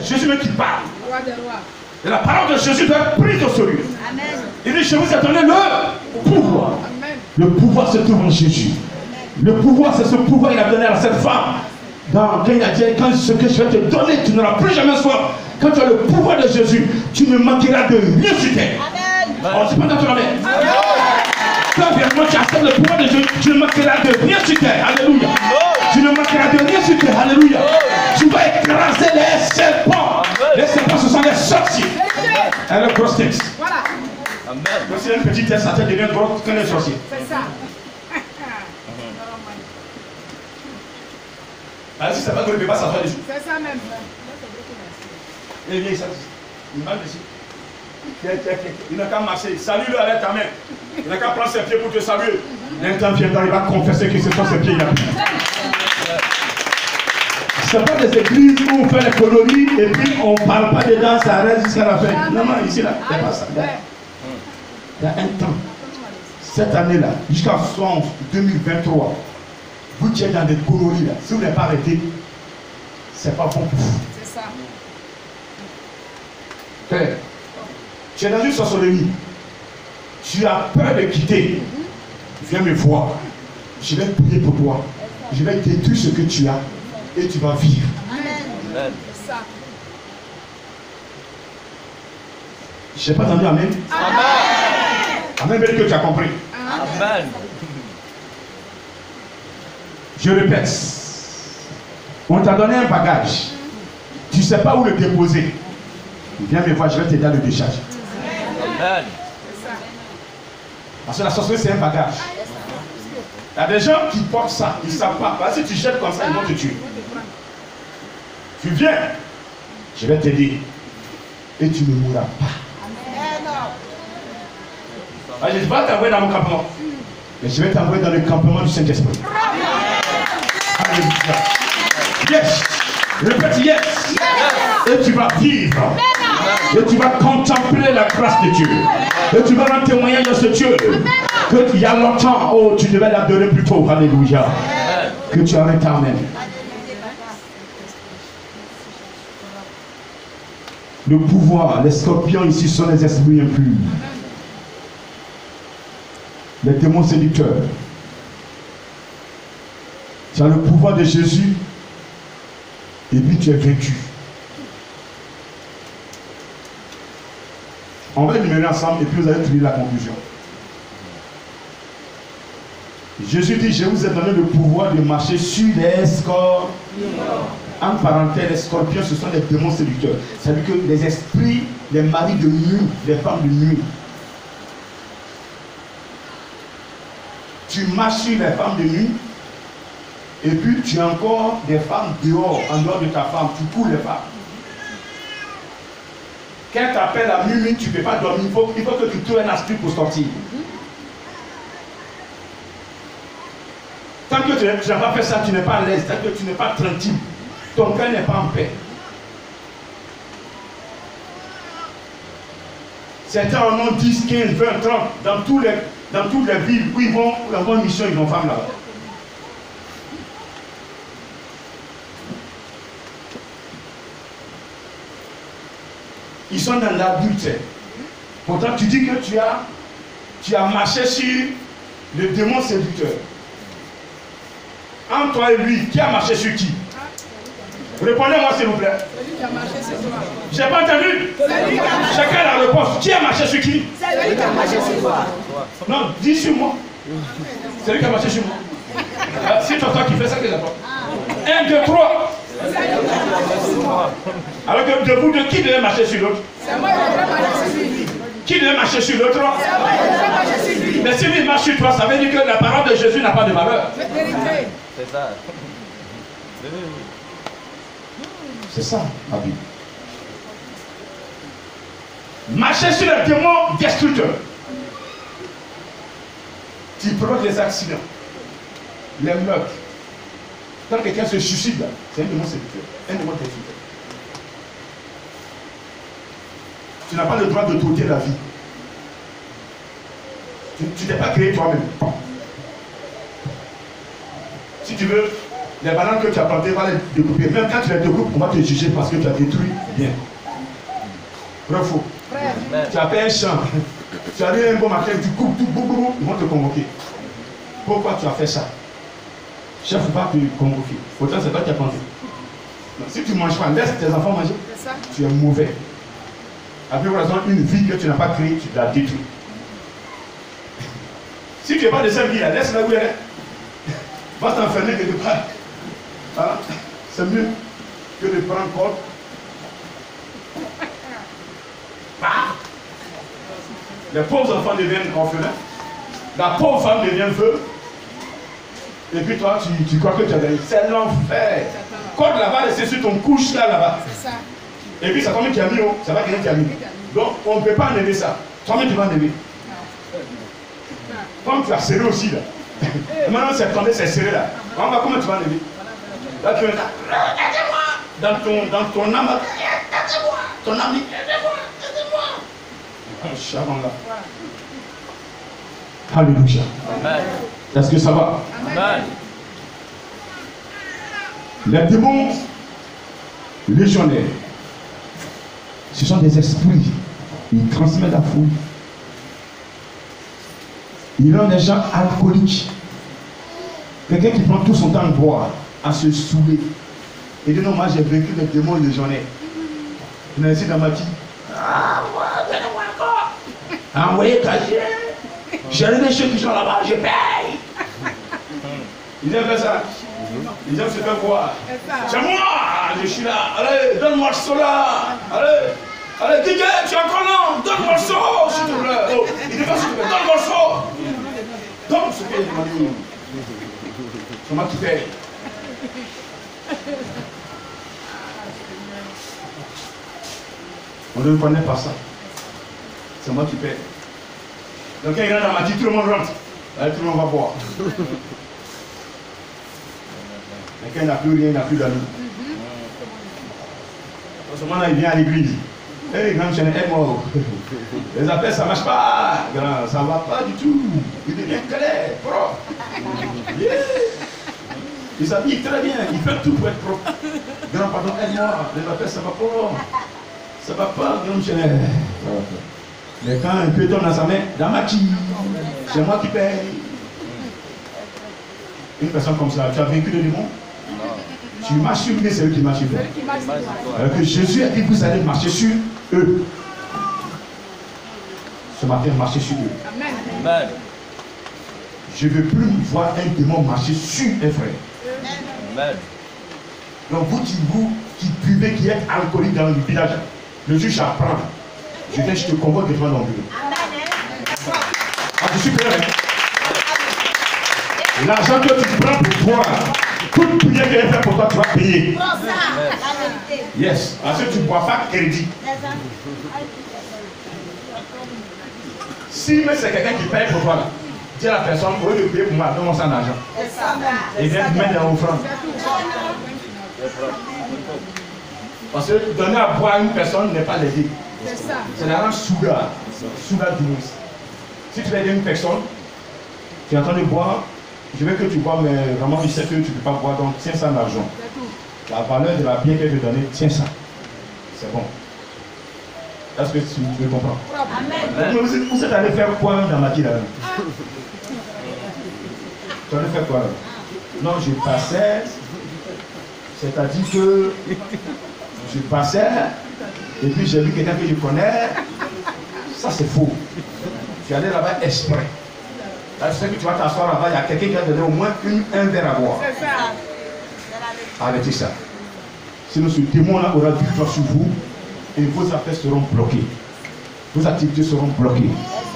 Jésus même qui parle. Et la parole de Jésus doit être prise au sérieux. Il dit, je vous ai donné le pouvoir. Amen. Le pouvoir se trouve en Jésus. Le pouvoir, c'est ce pouvoir qu'il a donné à cette femme. Quand il a dit, quand ce que je vais te donner, tu n'auras plus jamais soif. Quand tu as le pouvoir de Jésus, tu ne manqueras de rien sur terre. On sait pas dans ton amen. Quand vraiment tu acceptes le pouvoir de Jésus, tu ne manqueras de rien sur terre. Alléluia. Tu ne manqueras de rien sur terre. Alléluia. Tu vas écraser les serpents. Les serpents, ce sont des sorciers. Et le gros texte. Voilà. Amen. Donc si un petit test, ça te devient gros qu'un des sorciers. C'est ça. Alors si ça va que le bébé s'assoit dessus. C'est ça même. Et viens, ça. Il marche dessus. Il n'a qu'à marcher. Salue-le avec ta main. Il n'a qu'à prendre ses pieds pour te saluer. L'instant viendra, il va confesser que ce sont ses pieds. Ce n'est pas des églises où on fait les coloris et puis on ne parle pas dedans, ça reste jusqu'à la fin. Non, non, ici, là, il n'y a pas ça. Il y a un temps. Cette année-là, jusqu'à 2023, vous qui êtes dans des coloris, là, si vous n'avez pas arrêté, ce n'est pas bon pour vous. C'est ça. Frère, tu es dans une sorcellerie. Tu as peur de quitter. Viens me voir. Je vais prier pour toi. Je vais détruire ce que tu as et tu vas vivre. Amen. C'est ça. Je n'ai pas entendu amen. Amen. Amen veut dire que tu as compris. Amen. Je répète. On t'a donné un bagage. Tu ne sais pas où le déposer. Viens me voir, je vais t'aider à le décharger. Amen. Parce que la sorcellerie, c'est un bagage. Il y a des gens qui portent ça, ils ne savent pas. Parce que si tu jettes comme ça, ils vont te tuer. Tu viens, je vais t'aider. Et tu ne mourras pas. Alors, je ne vais pas t'envoyer dans mon campement. Mais je vais t'envoyer dans le campement du Saint-Esprit. Alléluia. Yes. Répète yes. Et tu vas vivre. Et tu vas contempler la grâce de Dieu. Et tu vas rendre témoignage de ce Dieu. Que il y a longtemps, oh, tu devais l'adorer plus tôt. Alléluia. Que tu arrêtes. Amen. Le pouvoir, les scorpions ici sont les esprits impurs. Les démons séducteurs. Tu as le pouvoir de Jésus. Et puis tu es vaincu. On va énumérer ensemble et puis vous allez trouver la conclusion. Jésus dit, je vous ai donné le pouvoir de marcher sur les scorpions. En parenthèse, les scorpions, ce sont les démons séducteurs. C'est-à-dire que les esprits, les maris de nuit, les femmes de nuit. Tu marches sur les femmes de nuit et puis tu as encore des femmes dehors, en dehors de ta femme. Tu cours les femmes. Quand tu appelles à minuit, tu ne peux pas dormir. Il faut que tu trouves un aspect pour sortir. Tant que tu n'as pas fait ça, tu n'es pas à l'aise. Tant que tu n'es pas tranquille. Ton cœur n'est pas en paix. Certains en ont 10, 15, 20, 30. Dans toutes les villes où ils vont avoir une mission, ils vont faire là-bas. Ils sont dans l'adultère. Pourtant, tu dis que tu as marché sur le démon séducteur. Entre toi et lui, qui a marché sur qui? Répondez-moi s'il vous plaît. Celui qui a marché sur toi. J'ai pas entendu. Chacun a la réponse. Qui a marché sur qui? C'est lui qui a marché sur toi. Non, dis sur moi. C'est lui qui a marché sur moi. C'est toi qui fais ça que j'apprends. 1, 2, 3. Alors que de vous deux, qui devait marcher sur l'autre? C'est moi qui devais marcher sur lui. Qui devait marcher sur l'autre? C'est moi qui devais marcher sur lui. Mais si lui marche sur toi, ça veut dire que la parole de Jésus n'a pas de valeur. C'est ça. C'est ça, ma Bible. Marcher sur le démon destructeur. Tu provoques les accidents, les meurtres. Quand quelqu'un se suicide, c'est un démon séducteur, un démon destructeur. Tu n'as pas le droit de t'ôter la vie. Tu n'es pas créé toi-même. Si tu veux Les bananes que tu as plantées, on va les découper. Même quand tu les découpes, on va te juger parce que tu as détruit bien. Vrai ou faux? Tu as fait un champ. Tu as eu un bon matin, tu coupes tout, boum, boum, boum, ils vont te convoquer. Pourquoi tu as fait ça? Chef ne va pas te convoquer. Pourtant, c'est toi qui as planté. Donc, si tu ne manges pas, laisse tes enfants manger. Tu es mauvais. Avec raison, une vie que tu n'as pas créée, tu l'as détruite. Si tu n'es pas de cette vie-là, laisse-la où elle est. Va t'enfermer quelque part. Voilà. C'est mieux que de prendre compte. Les pauvres enfants deviennent orphelins. La pauvre femme devient veuve. Et puis toi, tu crois que tu as gagné. C'est l'enfer. Quand la balle est sur ton couche là-bas. Et puis c'est toi-même qui a mis, ça va quelqu'un qui a mis. Donc on ne peut pas enlever ça. Toi-même tu vas enlever. Comme tu as serré aussi là. Maintenant c'est tombé, c'est serré là. On va comment tu vas enlever. Là tu es là. Dans ton âme. Ton ami. Aidez-moi. Là. Alléluia. Est-ce que ça va? Amen. Les démons légionnaires, ce sont des esprits. Ils transmettent la foule. Ils rendent les gens alcooliques. Quelqu'un qui prend tout son temps de boire, à se saouler. Et dit non, moi j'ai vécu les démons légionnaires. Il a essayé dans ma vie. Ah, donnez-moi encore. Envoyez casier. J'ai des choses qui sont là-bas, je paye. Ils aiment faire ça. Ils aiment se faire voir. C'est moi, je suis là. Allez, donne-moi le saut là. Allez, Didier, tu es encore là. Donne-moi le saut, s'il te plaît. Oh, il dit pas s'il te plaît, donne-moi le saut. Donne ce qu'il m'a dit. C'est moi qui paye. On ne connaît pas ça. C'est moi qui paye. Donc quand il rentre dans ma vie, tout le monde rentre. Allez, tout le monde va boire. Et quand il n'a plus rien, il n'a plus d'amis. En ce moment-là, il vient à l'église. Hé, grand chien, aide-moi. Les appels, ça ne marche pas. Grand, ça ne va pas du tout. Il devient clair, propre. Yeah. Il s'habille très bien. Il fait tout pour être propre. Grand, pardon, aide-moi. Les appels, ça ne va pas. Ça ne va pas, grand chien. Mais quand un peu tombe dans sa main, dans ma qui, c'est moi qui paye. Une personne comme ça, tu as vaincu le démon? Tu marches sur lui, c'est eux qui marchent sur toi. Que Jésus a dit que vous allez marcher sur eux. Ce matin, marcher sur eux. Amen. Je ne veux plus voir un démon marcher sur un frère. Amen. Donc vous qui buvez, qui êtes alcoolique dans le village, le juge apprend. Je viens, je te convoque devant mon bureau. Ah, je suis clair. L'argent que tu prends pour toi, toute prière qu'elle fait pour toi, tu vas payer. Yes. Parce que tu ne bois pas crédit. Si mais c'est quelqu'un qui paye pour toi, dis à la personne, au lieu de payer pour moi, donne-moi ça d'argent. Et viens te mettre dans l'offrande. Parce que donner à boire à une personne n'est pas l'aider. C'est la rendre souga du monde. Si tu aides une personne, tu es en train de boire, je veux que tu bois, mais vraiment il sait que tu ne peux pas boire, donc tiens ça en argent. La valeur de la bière qu'elle veut donner, tiens ça. C'est bon. Est-ce que tu me comprends? Amen. Vous êtes allé faire quoi dans ma vie là? Tu allais faire quoi là? Non, je passais, c'est-à-dire que je passais, et puis j'ai vu quelqu'un que je connais. Ça c'est faux. Tu es allé là-bas exprès. Là, tu sais que tu vas t'asseoir là-bas, il y a quelqu'un qui a donné au moins un verre à boire. C'est ça. Arrêtez ça. Sinon ce démon-là aura victoire sur vous et vos affaires seront bloquées. Vos activités seront bloquées.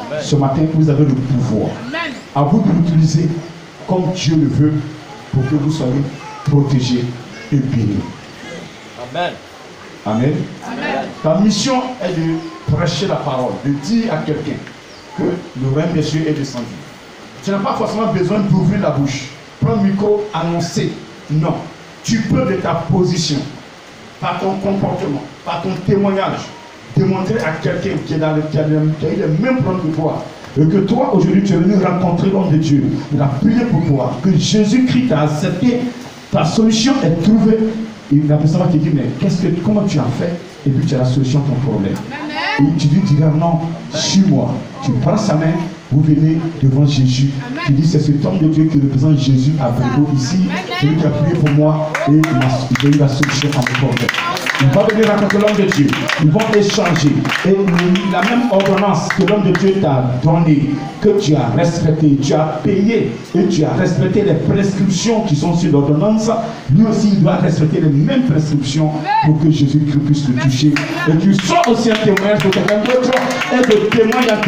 Amen. Ce matin, vous avez le pouvoir. Amen. À vous de l'utiliser comme Dieu le veut pour que vous soyez protégés et bénis. Amen. Amen. Amen. Ta mission est de prêcher la parole, de dire à quelqu'un que le règne des cieux est descendu. Tu n'as pas forcément besoin d'ouvrir la bouche. Prends le micro, annoncer. Non. Tu peux de ta position, par ton comportement, par ton témoignage, démontrer à quelqu'un qui a eu les mêmes plans que toi, et que toi aujourd'hui tu es venu rencontrer l'homme de Dieu. Il a prié pour toi, que Jésus-Christ t'a accepté Ta solution est trouvée. Et la personne va te dire, mais comment tu as fait? Et puis tu as la solution à ton problème. Et tu lui diras, non, suis-moi. Tu prends sa main, vous venez devant Jésus. Tu dis, c'est cet homme de Dieu qui représente Jésus à Brébeau ici. Celui qui a prié pour moi et j'ai eu la solution à mon problème. Ils vont venir rencontrer l'homme de Dieu. Ils vont échanger. Et la même ordonnance que l'homme de Dieu t'a donnée, que tu as respectée, tu as payé et tu as respecté les prescriptions qui sont sur l'ordonnance, lui aussi il doit respecter les mêmes prescriptions pour que Jésus-Christ puisse le toucher. Et tu sois aussi un témoignage pour quelqu'un d'autre et de témoignage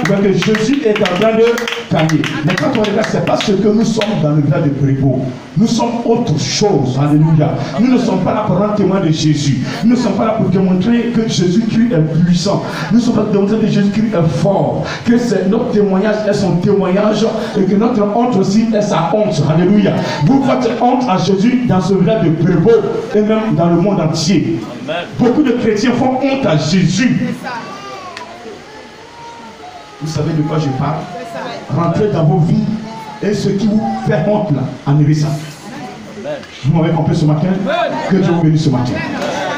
que Jésus est en train de gagner. Mais quand on regarde, ce n'est pas ce que nous sommes dans le village de Brébeau. Nous sommes autre chose. Alléluia. Nous ne sommes pas là pour rendre témoin de Jésus. Nous ne sommes pas là pour démontrer que Jésus-Christ est puissant. Nous ne sommes pas là pour démontrer que Jésus-Christ est fort. Que notre témoignage est son témoignage et que notre honte aussi est sa honte. Alléluia. Vous faites honte à Jésus dans ce village de Brébeau et même dans le monde entier. Amen. Beaucoup de chrétiens font honte à Jésus. Vous savez de quoi je parle? Rentrez dans vos vies et ce qui vous fait honte là, annulez ça. Vous m'avez compris ce matin? Que Dieu vous bénisse ce matin.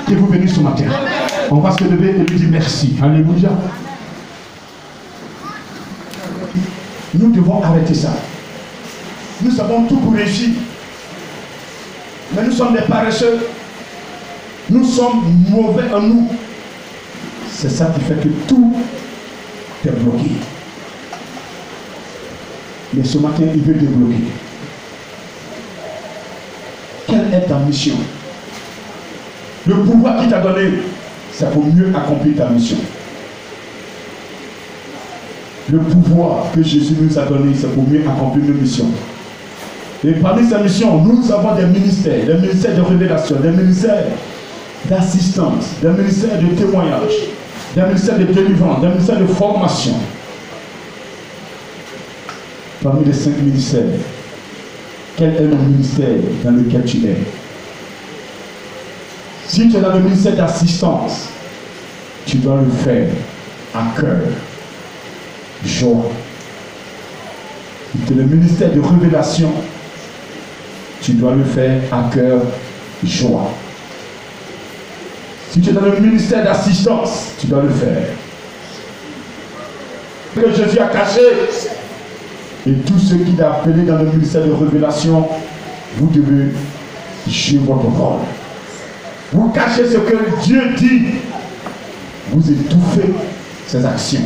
Que vous bénisse ce matin. On va se lever et lui dire merci. Alléluia. Nous devons arrêter ça. Nous avons tout pour réussir. Mais nous sommes des paresseux. Nous sommes mauvais en nous. C'est ça qui fait que tout est bloqué. Mais ce matin, il veut débloquer. Quelle est ta mission? Le pouvoir qu'il t'a donné, c'est pour mieux accomplir ta mission. Le pouvoir que Jésus nous a donné, c'est pour mieux accomplir nos missions. Et parmi ces missions, nous avons des ministères de révélation, des ministères d'assistance, des ministères de témoignage, des ministères de délivrance, des ministères de formation. Parmi les 5 ministères, quel est le ministère dans lequel tu es? Si tu es dans le ministère d'assistance, tu dois le faire à cœur, joie. Si tu es dans le ministère de révélation, tu dois le faire à cœur, joie. Si tu es dans le ministère d'assistance, tu dois le faire. Que Jésus a caché. Et tous ceux qui l'ont appelé dans le ministère de révélation, vous devez jouer votre rôle. Vous cachez ce que Dieu dit. Vous étouffez ses actions.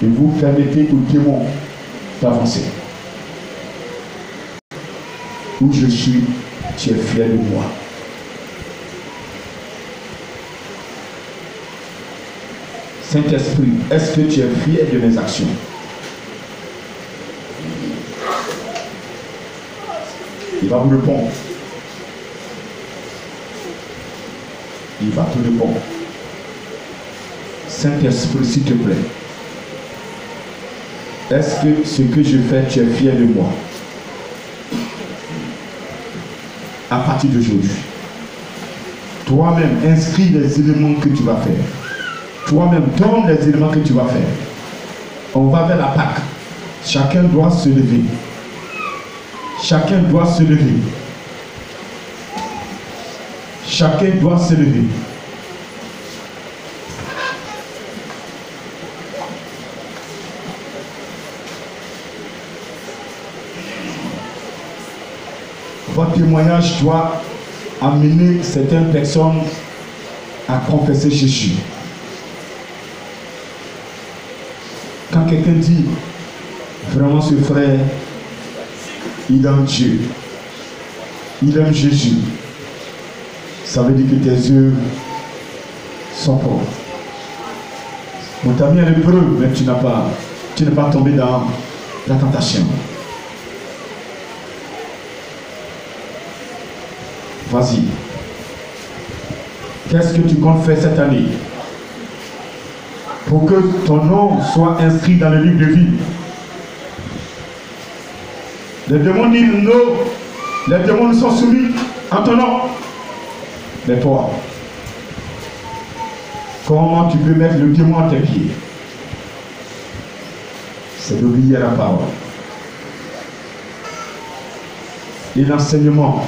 Et vous permettez aux démons d'avancer. Où je suis, tu es fier de moi. Saint-Esprit, est-ce que tu es fier de mes actions? Il va vous répondre. Il va te répondre. Saint-Esprit, s'il te plaît. Est-ce que ce que je fais, tu es fier de moi? À partir d'aujourd'hui, toi-même, inscris les éléments que tu vas faire. Toi-même, donne les éléments que tu vas faire. On va vers la Pâque. Chacun doit se lever. Chacun doit se lever. Chacun doit se lever. Votre témoignage doit amener certaines personnes à confesser Jésus. Quand quelqu'un dit vraiment ce frère, il aime Dieu, il aime Jésus, ça veut dire que tes yeux sont propres. On t'a mis à l'épreuve, mais tu n'es pas tombé dans la tentation. Vas-y. Qu'est-ce que tu comptes faire cette année pour que ton nom soit inscrit dans le livre de vie? Les démons disent non. Les démons sont soumis en ton nom. Mais toi, comment tu peux mettre le démon à tes pieds? C'est d'obéir à la parole. et l'enseignement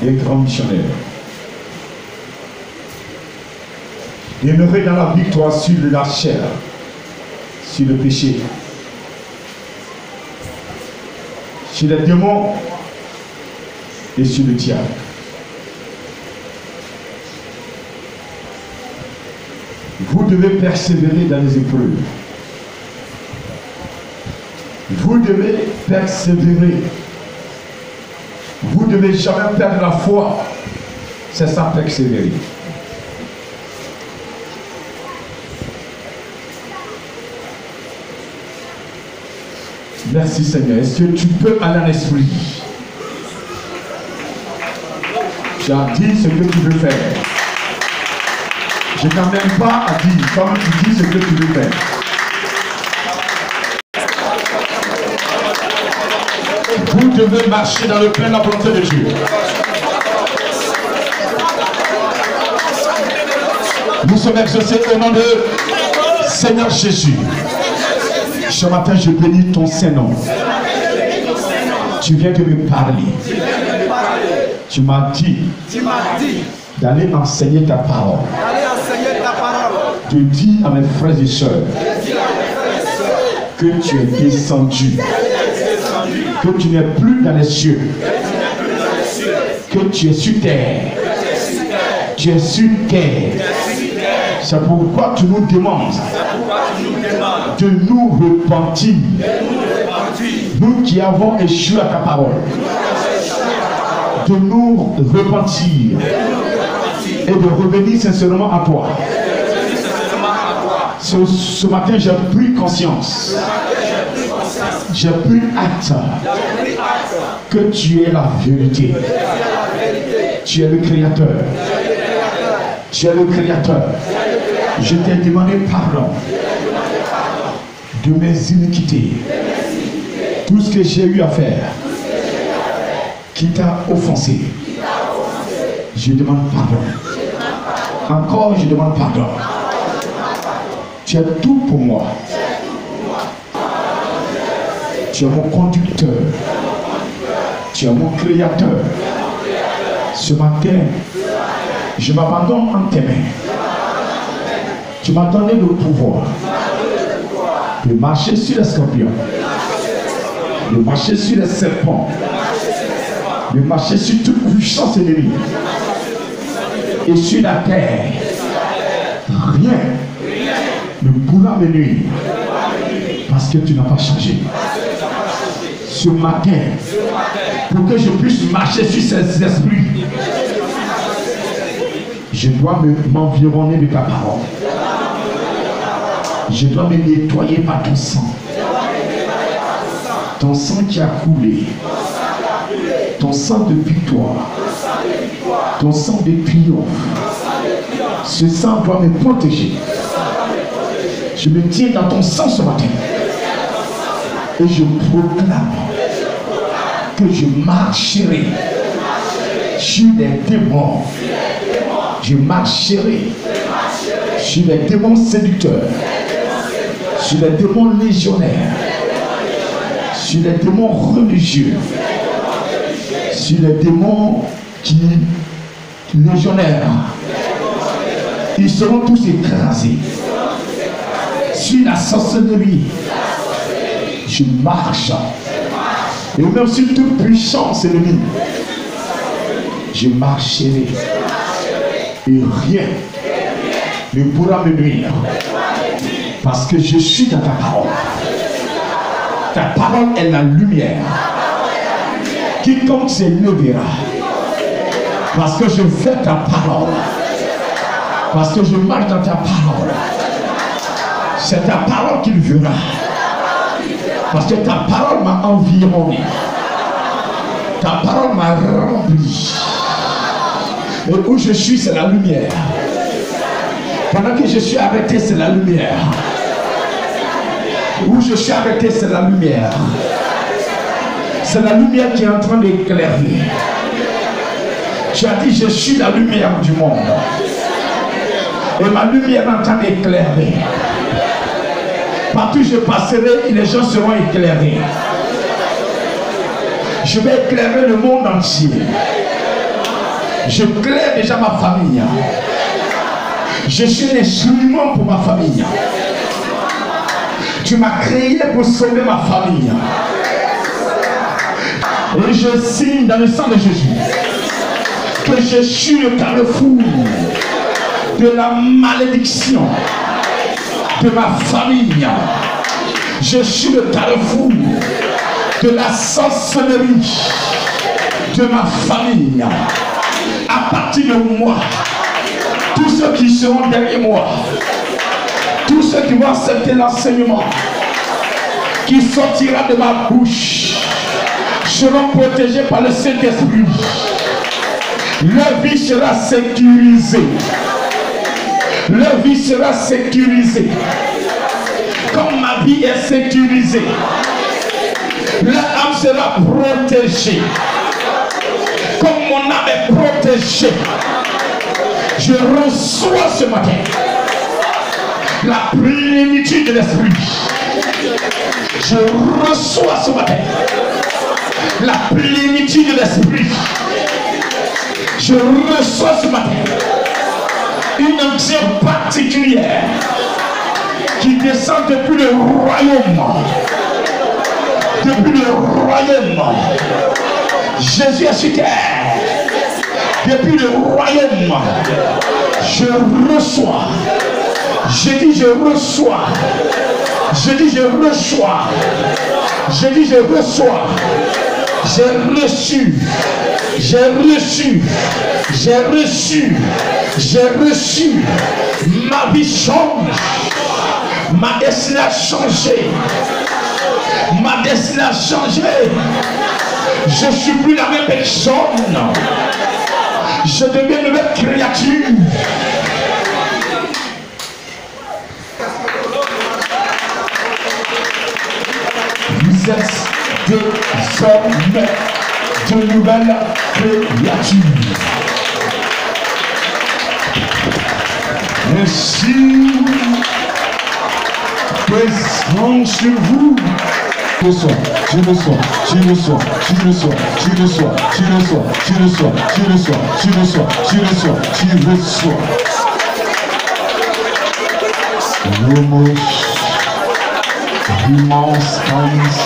des grands missionnaires. Demeurer dans la victoire sur la chair, sur le péché, sur les démons et sur le diable. Vous devez persévérer dans les épreuves. Vous devez persévérer. Vous ne devez jamais perdre la foi. C'est ça, persévérer. Merci Seigneur. Est-ce que tu peux aller en esprit? Tu as dit ce que tu veux faire. Je n'en même pas à dire, comme tu dis ce que tu veux faire. Vous devez marcher dans le plein de la volonté de Dieu. Nous sommes exaucés au nom de Seigneur Jésus. Ce matin, je bénis ton Saint-Nom. Tu viens de me parler. Tu m'as dit d'aller enseigner ta parole. Je dis à mes frères et sœurs que tu es descendu, que tu n'es plus dans les cieux, que tu es sur terre. Tu es sur terre. C'est pourquoi tu nous demandes de nous repentir. Nous qui avons échoué à ta parole, de nous repentir et de revenir sincèrement à toi. Ce matin, j'ai pris conscience, j'ai pris acte que tu es la vérité. Tu es le Créateur. Tu es le Créateur. Je t'ai demandé pardon de mes iniquités. Tout ce que j'ai eu à faire qui t'a offensé, je demande pardon. Encore, je demande pardon. Tu es tout pour moi. Tu es mon conducteur. Tu es mon créateur. Ce matin, je m'abandonne en tes mains. Tu m'as donné le pouvoir de marcher sur les scorpions, de marcher sur les serpents, de marcher sur toute puissance ennemie. Et sur la terre, rien ne pourra me nuire parce que tu n'as pas changé. Ce matin, pour que je puisse marcher sur ces esprits, je dois m'environner de ta parole. Je dois me nettoyer par ton sang. Ton sang qui a coulé. Ton sang de victoire. Ton sang de triomphe. Ce sang doit me protéger. Je me tiens dans ton sang ce matin. Et je proclame que je marcherai sur les démons. Je marcherai sur les démons séducteurs, sur les démons légionnaires, sur les démons religieux, sur les démons légionnaires. Ils seront tous écrasés. Sur la sorcellerie, je marche. Et même sur toute puissance ennemie, je marcherai. Et rien ne pourra me nuire. Parce que je suis dans ta parole. Ta parole est la lumière. Quiconque s'élèvera. Parce que je fais ta parole. Parce que je marche dans ta parole. C'est ta parole qu'il verra. Parce que ta parole m'a environné. Ta parole m'a rempli. Et où je suis, c'est la lumière. Pendant que je suis arrêté, c'est la lumière. Où je suis arrêté, c'est la lumière. C'est la lumière qui est en train d'éclairer. Tu as dit, je suis la lumière du monde. Et ma lumière est en train d'éclairer. Partout où je passerai, les gens seront éclairés. Je vais éclairer le monde entier. Je claire déjà ma famille. Je suis l'instrument pour ma famille. Tu m'as créé pour sauver ma famille. Et je signe dans le sang de Jésus que je suis le carrefour de la malédiction de ma famille. Je suis le carrefour de la sorcellerie de ma famille. À partir de moi, tous ceux qui seront derrière moi, tous ceux qui vont accepter l'enseignement qui sortira de ma bouche seront protégés par le Saint-Esprit. Leur vie sera sécurisée. Leur vie sera sécurisée. Comme ma vie est sécurisée, leur âme sera protégée. Comme mon âme est protégée, je reçois ce matin la plénitude de l'esprit. Je reçois ce matin la plénitude de l'esprit. Je reçois ce matin une onction particulière qui descend depuis le royaume. Depuis le royaume. Jésus est sur terre. Depuis le royaume. Je reçois. Je dis je reçois. Je dis je reçois. Je dis je reçois. J'ai reçu. J'ai reçu. J'ai reçu. J'ai reçu. Ma vie change. Ma destinée a changé. Ma destinée a changé. Je ne suis plus la même personne. Je deviens une nouvelle créature. Vous êtes désormais de nouvelles créatures. Ainsi, présent sur vous. Je reçois, je reçois, je reçois, je reçois, je reçois, je reçois, je reçois, je reçois, je reçois, je reçois, je reçois. Nomos, immense hands.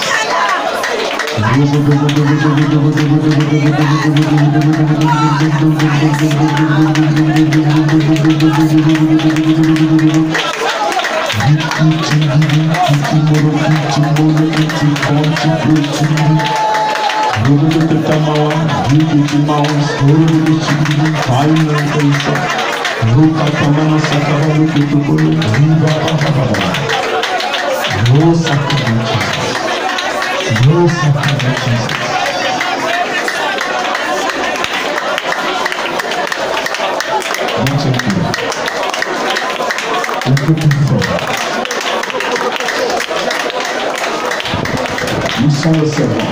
Nous sommes les servants.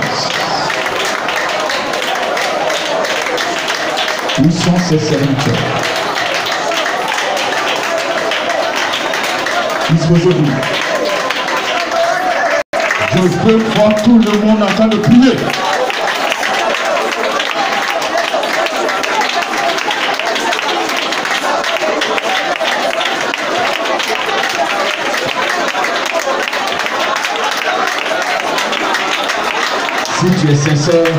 Où sont ces serviteurs? Disposez-vous. Je veux voir tout le monde en train de prier. Si tu es sincère,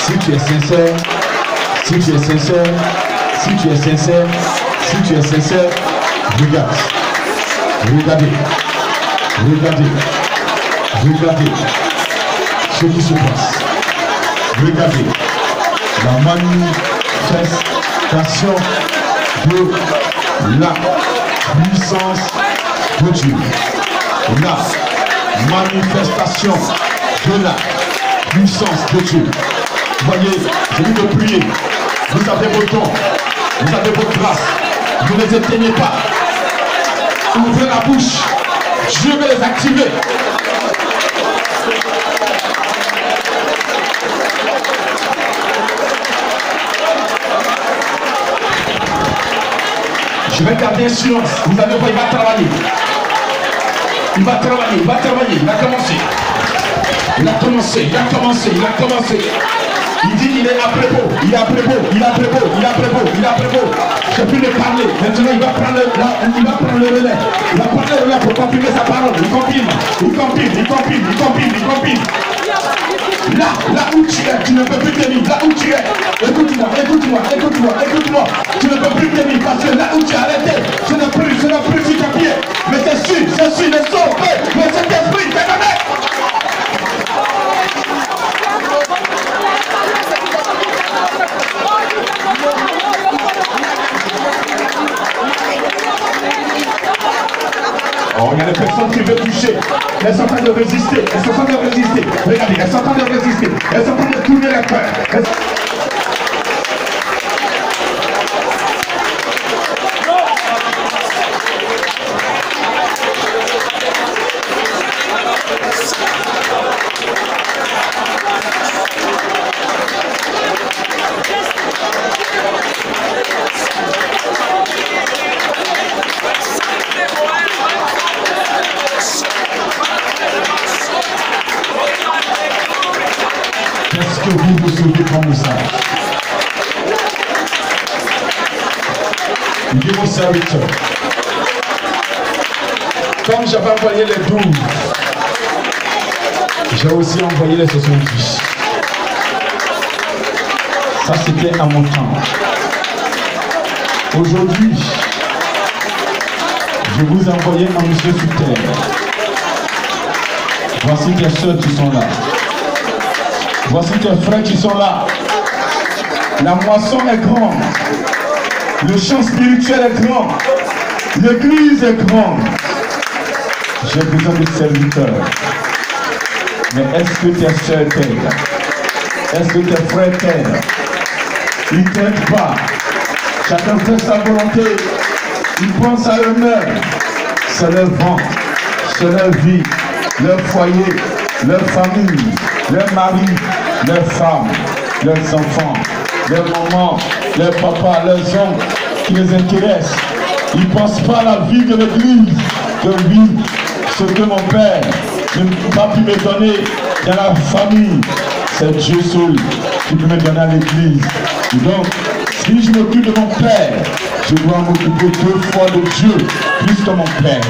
si tu es sincère, si tu es sincère, si tu es sincère, si tu es sincère, regarde, regardez, regardez, regardez ce qui se passe. Regardez la manifestation de la puissance de Dieu. La manifestation de la puissance de Dieu. Voyez, je vais te prier. Vous avez vos dons, vous avez vos grâces. Ne les éteignez pas. Ouvrez la bouche. Je vais les activer. Je vais garder un silence. Vous allez voir, il va travailler. Il va travailler, il va travailler, il va commencer. Il a commencé, il a commencé, il a commencé. Il dit qu'il est à propos, il est à propos, il est à propos, il est à propos, il est à propos. J'ai pu le parler. Maintenant, il va prendre le relais. Il va prendre le relais pour confirmer sa parole. Il confirme, il confirme, il confirme, il confirme, il confirme. Là où tu es, tu ne peux plus tenir. Là où tu es, écoute-moi, écoute-moi, écoute-moi, écoute-moi. Tu ne peux plus tenir parce que là où tu es arrêté, ce n'est plus sur ta pied. Mais c'est sûr, le sort, mais cet esprit, t'es donné. Oh, il y a des personnes qui veulent toucher. Elles sont en train de résister. Elles sont en train de résister. Regardez, elles sont en train de résister. Elles sont en train de tourner la peur. Qu'est-ce que vous recevez comme message? Il dit mon serviteur, comme j'avais envoyé les 12, j'ai aussi envoyé les 70. Ça c'était à mon temps. Aujourd'hui, je vous envoie un monsieur sur terre. Voici tes soeurs qui sont là. Voici tes frères qui sont là. La moisson est grande. Le champ spirituel est grand. L'église est grande. J'ai besoin de serviteurs. Mais est-ce que tes soeurs t'aident? Est-ce que tes frères t'aident? Ils ne t'aident pas. Chacun fait sa volonté. Ils pensent à eux-mêmes. C'est leur ventre, c'est leur vie, leur foyer, leur famille, leur mari, leurs femmes, leurs enfants, leurs mamans, leurs papas, leurs oncles qui les intéressent. Ils ne pensent pas à la vie de l'église, que oui, ce que mon père n'a pas pu me donner dans la famille, c'est Dieu seul qui peut me donner à l'église. Donc, si je m'occupe de mon père, je dois m'occuper 2 fois de Dieu, plus que mon père.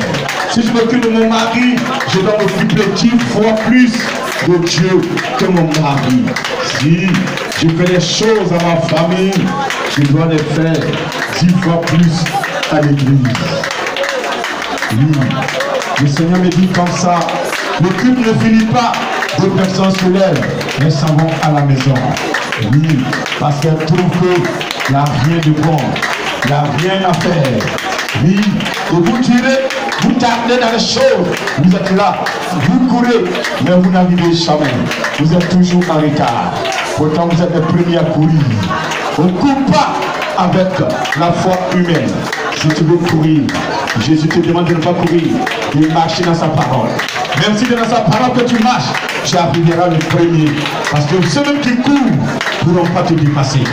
Si je m'occupe de mon mari, je dois m'occuper 10 fois plus de Dieu que mon mari. Si je fais les choses à ma famille, je dois les faire 10 fois plus à l'église. Oui, le Seigneur me dit comme ça, le culte ne finit pas, 2 personnes se lèvent, mais s'en vont à la maison. Oui, parce qu'elles trouvent qu'il n'y a rien de bon, il n'y a rien à faire. Oui, et vous tirez, vous tardez dans les choses, vous êtes là, vous courez, mais vous n'arrivez jamais. Vous êtes toujours en retard. Pourtant, vous êtes les premiers à courir. On ne court pas avec la foi humaine. Si tu veux courir, Jésus te demande de ne pas courir, de marcher dans sa parole. Même si c'est dans sa parole que tu marches, tu arriveras le premier. Parce que ceux mêmes qui courent ne pourront pas te dépasser.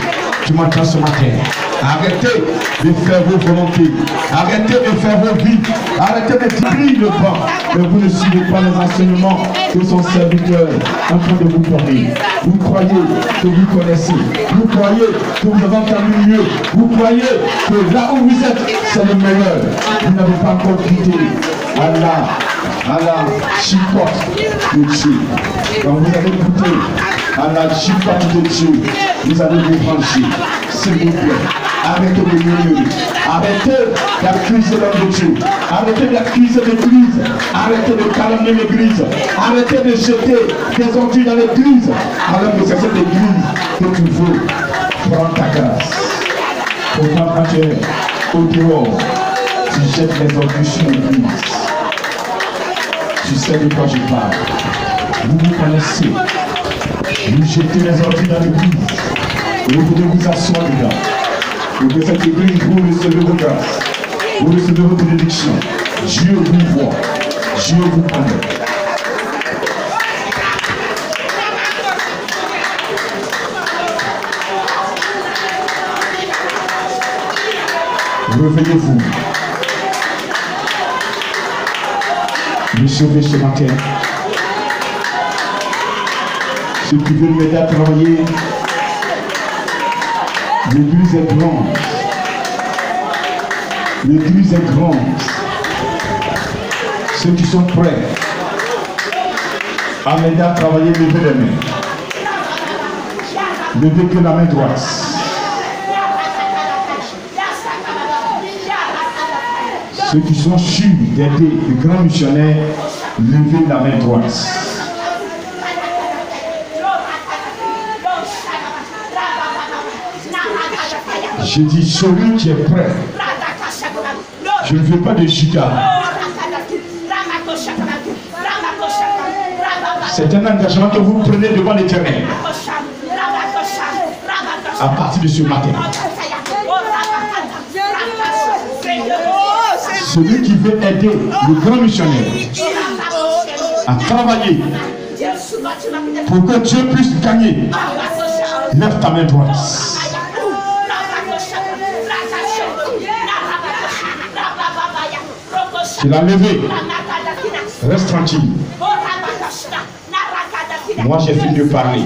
Tu m'entends ce matin. Arrêtez de faire vos volontés. Arrêtez de faire vos vies. Arrêtez de tirer le banc. Mais vous ne suivez pas les enseignements de son serviteur en train de vous parler. Vous croyez que vous connaissez. Vous croyez que vous avez entendu mieux. Vous croyez que là où vous êtes, c'est le meilleur. Vous n'avez pas encore quitté à la chicotte de Dieu. Donc vous allez goûter à la chicotte de Dieu. Vous allez vous brancher. S'il vous plaît, arrêtez de murmurer. Arrêtez d'accuser l'homme de Dieu. Arrêtez d'accuser l'église. Arrêtez de calomnier l'église. Arrêtez de jeter des ordures dans l'église. Alors que c'est cette église que tu veux prendre ta grâce. Pourtant, quand tu es au dehors, tu jettes les ordures sur l'église. Tu sais de quoi je parle. Vous vous connaissez. Vous jetez les ordures dans l'église. Et vous pouvez vous asseoir dedans. Et que cette église, vous recevez vos grâces. Vous recevez votre bénédiction. Dieu vous voit. Dieu vous connaît. Réveillez-vous. Recevez ce matin Ceux qui veulent m'aider à travailler, l'église est grande. L'église est grande. Ceux qui sont prêts à m'aider à travailler, levez les mains. Levez que la main droite. Ceux qui sont sûrs d'aider les grands missionnaires, levez la main droite. Je dis celui qui est prêt. Je ne veux pas de giga. C'est un engagement que vous prenez devant l'Éternel. À partir de ce matin. Celui qui veut aider le grand missionnaire à travailler pour que Dieu puisse gagner, lève ta main droite. Tu l'as levé. Reste tranquille. Moi j'ai fini de parler.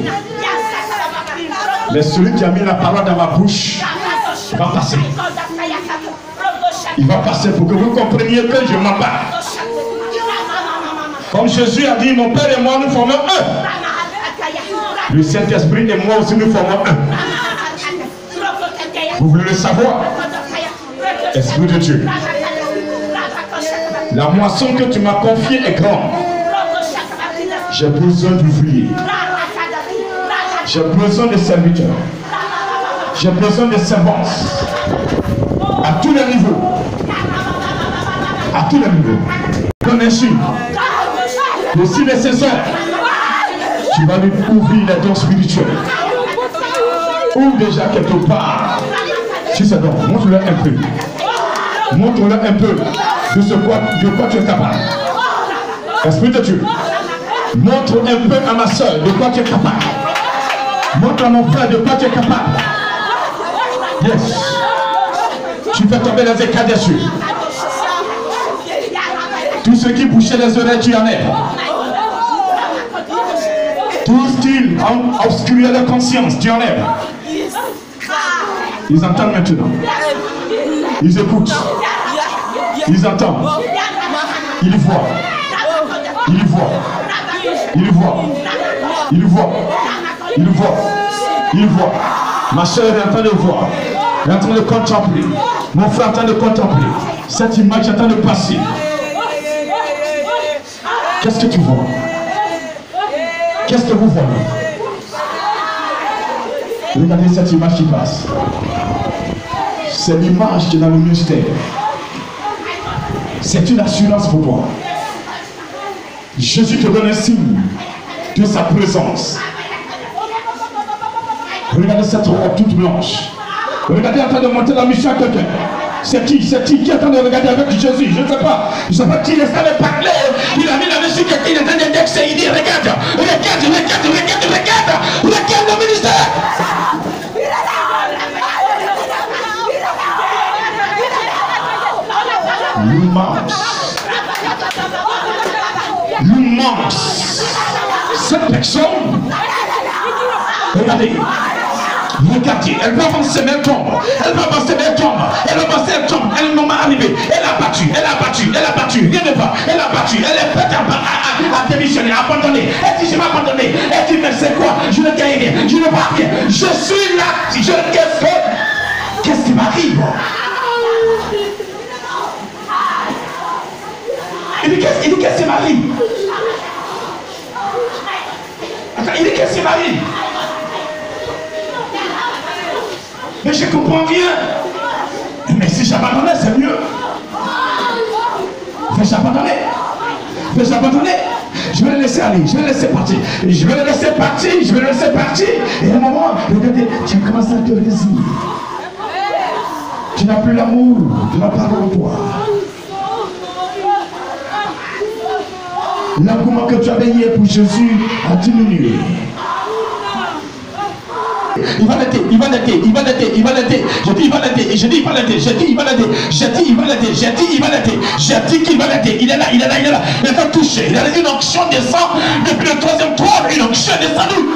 Mais celui qui a mis la parole dans ma bouche va passer. Il va passer pour que vous compreniez que je m'en bats. Comme Jésus a dit, mon Père et moi nous formons un. Le Saint-Esprit et moi aussi nous formons un. Vous voulez le savoir? Esprit de Dieu. La moisson que tu m'as confiée est grande. J'ai besoin d'ouvriers. J'ai besoin de serviteurs. J'ai besoin de servantes. À tous les niveaux. À tous les niveaux. Comme ainsi, que si nécessaire, tu vas lui ouvrir les dons spirituels. Ou déjà quelque part. Si c'est donc, montre-leur un peu. Montre-leur un peu de quoi tu es capable. Esprit de Dieu. Montre un peu à ma soeur de quoi tu es capable. Montre à mon frère de quoi tu es capable. Yes. Tu fais tomber les écailles des cieux. Tout ce qui bouchait les oreilles, tu enlèves. Tout ce qui obscurait la conscience, tu enlèves. Ils entendent maintenant. Ils écoutent. Ils entendent. Ils voient. Ils voient. Ils voient. Ils voient. Ils voient. Ils voient. Ma soeur est en train de voir. Elle est en train de contempler. Mon frère est en train de contempler. Cette image est en train de passer. Qu'est-ce que tu vois? Qu'est-ce que vous voyez? Regardez cette image qui passe. C'est l'image qui est dans le mystère. C'est une assurance pour toi. Jésus te donne un signe de sa présence. Regardez cette robe toute blanche. Regardez en train de monter la mission à quelqu'un. C'est qui est en train de regarder avec Jésus? Je ne sais pas. Je ne sais pas qui est en train de parler. Il a mis la musique quelqu'un, il est en train de texter. Il dit regarde, regarde, regarde, regarde, regarde, regarde le ministère. L'immense. L'immense. Cette personne. Regardez. Regardez, elle va avancer, mais elle tombe. Elle va avancer, mais elle tombe. Elle va avancer, elle tombe. Elle m'en est arrivée. Elle a battu, elle a battu, elle a battu. Rien ne va. Elle a battu. Elle est prête à démissionner, à abandonner. Elle dit, je vais abandonner. Elle dit, mais c'est quoi? Je ne gagne rien. Je ne vois rien. Je suis là. Qu'est-ce qui m'arrive? Il dit, qu'est-ce qui m'arrive? Attends, il dit, qu'est-ce qui m'arrive? Mais je ne comprends rien. Mais si j'abandonnais, c'est mieux. Fais-je abandonner. Fais-je abandonner. Je vais le laisser aller. Je vais le laisser partir. Je vais le laisser partir. Je vais le laisser partir. Et à un moment, regardez, tu commences à te résigner. Tu n'as plus l'amour de la parole de toi. L'engouement que tu avais hier pour Jésus a diminué. Il va l'aider, il va l'aider, il va l'aider, il va l'aider. Je dis il va l'aider, et je dis il va l'aider, je dis il va l'aider, je dis il va l'aider, je dis il va l'aider, je dis qu'il va l'aider. Il est là, il est là, il est là. Il va toucher. Il a une onction descend depuis le troisième tour, une onction descendue.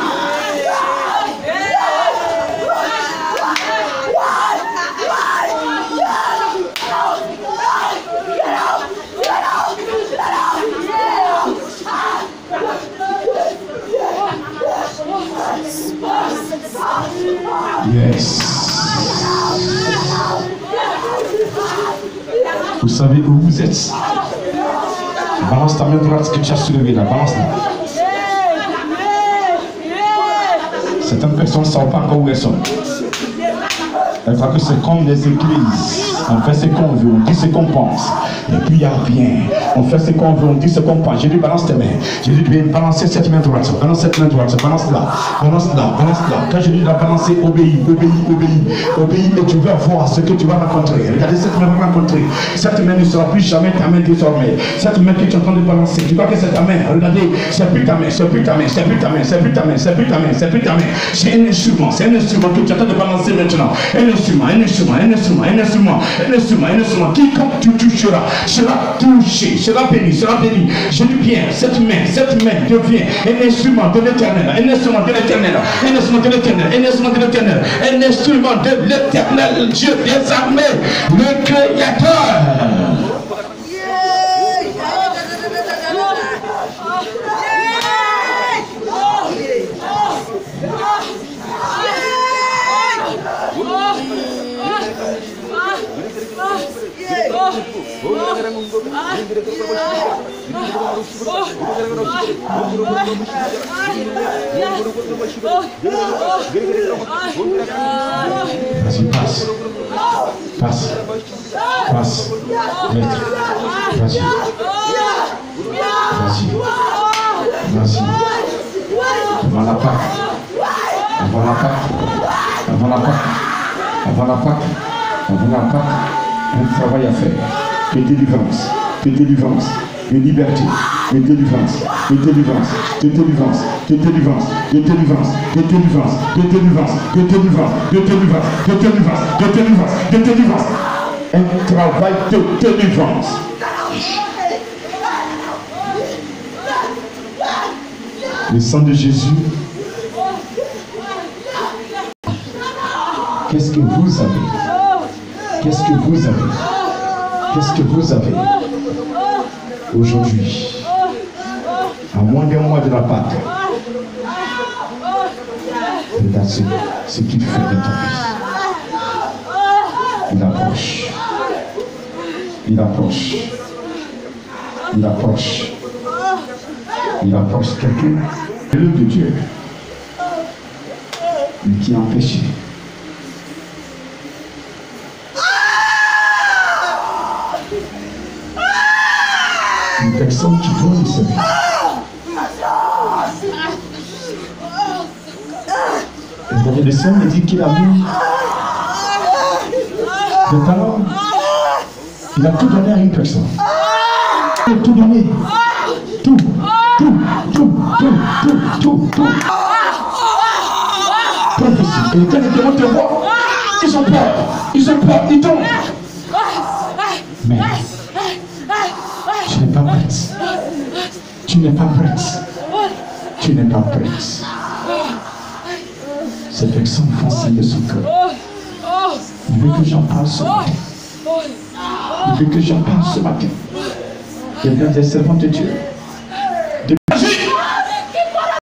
Yes. Vous savez où vous êtes. Balance ta main droite que tu as soulevée là. Balance-la. Certaines personnes ne savent pas encore où elles sont. Elles croient que c'est comme les églises. On fait ce qu'on veut, on dit ce qu'on pense. Et puis il n'y a rien. On fait ce qu'on veut, on dit ce qu'on pense. J'ai dit balance tes mains. J'ai dit tu viens balancer cette main droite. Balance cette main droite. Balance-la. Balance-la. Balance-la. Quand je dis de la balancer, obéis, obéis, obéis. Obéis et tu vas voir ce que tu vas rencontrer. Regardez cette main va rencontrer. Cette main ne sera plus jamais ta main désormais. Cette main que tu es en train de balancer. Tu vois que c'est ta main. Regardez, c'est plus ta main, c'est plus ta main, c'est plus ta main, c'est plus ta main, c'est plus ta main, c'est plus ta main. C'est un instrument que tu es en train de balancer maintenant. Un instrument, un instrument, un instrument, un instrument, un instrument, un instrument qui, quand tu toucheras, sera touché, sera béni, sera béni. Je dis bien, cette main devient un instrument de l'éternel, un instrument de l'éternel, un instrument de l'éternel, un instrument de l'éternel, un instrument de l'éternel, Dieu des armées, le Créateur. Vas-y, passe. Passe. Passe. Lettre. Vas-y. Vas-y. Vas-y. Avant la Pâque. Avant la Pâque. Avant la Pâque. Avant la Pâque. Avant la Pâque. Un travail à faire. De délivrance. De délivrance. De liberté, de délivrance, de délivrance, de délivrance, de délivrance, de délivrance, de délivrance, de délivrance, de délivrance, de délivrance, de délivrance, de délivrance, de délivrance. Un travail de délivrance. Le sang de Jésus. Qu'est-ce que vous avez? Qu'est-ce que vous avez? Qu'est-ce que vous avez? Aujourd'hui, à moins d'un mois de la Pâque, regarde ce qu'il fait de ta vie. Il approche. Il approche. Il approche. Il approche quelqu'un, l'œuvre de Dieu, mais qui a empêché. Une personne qui donne sa vie. Le dernier dessin me dit qu'il a mis des talents. Il a tout donné à une personne. Il a tout donné. Tout. Prophétie. Et quand les démons te voient, ils ont peur. Ils tombent. Mais tu n'es pas prête. Tu n'es pas prête. Tu n'es pas prête. Cette personne fonce de son cœur. Il veut que j'en parle ce matin. Il veut que j'en parle ce matin. Il y a des servants de Dieu.